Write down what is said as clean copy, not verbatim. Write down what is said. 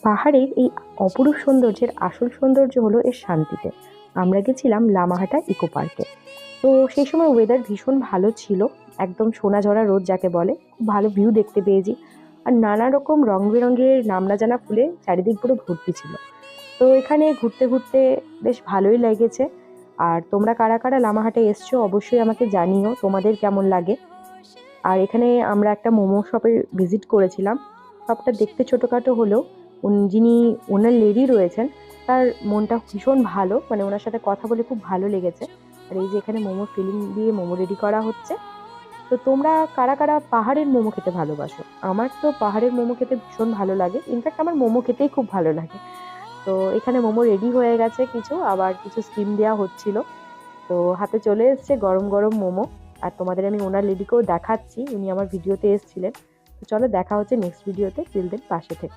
পাহাড়ের এই অপরূপ সৌন্দর্যের আসল সৌন্দর্য হলো এর শান্তিতে। আমরা গেছিলাম লামাহাটা ইকো পার্কে। তো সেই সময় ওয়েদার ভীষণ ভালো ছিল, একদম সোনা ঝরা রোদ যাকে বলে। খুব ভালো ভিউ দেখতে পেয়েছি, আর নানা রকম রং বেরঙের নামনা জানা ফুলে চারিদিক পুরো ভর্তি ছিল। তো এখানে ঘুরতে ঘুরতে বেশ ভালোই লেগেছে। আর তোমরা কারা কারা লামাহাটে এসছো অবশ্যই আমাকে জানিও তোমাদের কেমন লাগে। আর এখানে আমরা একটা মোমো শপে ভিজিট করেছিলাম। শপটা দেখতে ছোটোখাটো হলেও যিনি ওনার লেডি রয়েছেন তার মনটা ভীষণ ভালো, মানে ওনার সাথে কথা বলে খুব ভালো লেগেছে। আর এই যে এখানে মোমো ফিলিং দিয়ে মোমো রেডি করা হচ্ছে। তো তোমরা কারা কারা পাহাড়ের মোমো খেতে ভালোবাসো? আমার তো পাহাড়ের মোমো খেতে ভীষণ ভালো লাগে, ইনফ্যাক্ট আমার মোমো খেতেই খুব ভালো লাগে। তো এখানে মোমো রেডি হয়ে গেছে, কিছু আবার কিছু স্টিম দেওয়া হচ্ছিল। তো হাতে চলে এসছে গরম গরম মোমো। আর তোমাদের আমি ওনার লেডিকেও দেখাচ্ছি, উনি আমার ভিডিওতে এসেছিলেন। তো চলো দেখা হচ্ছে নেক্সট ভিডিওতে, টিল দেন পাশে থেকে।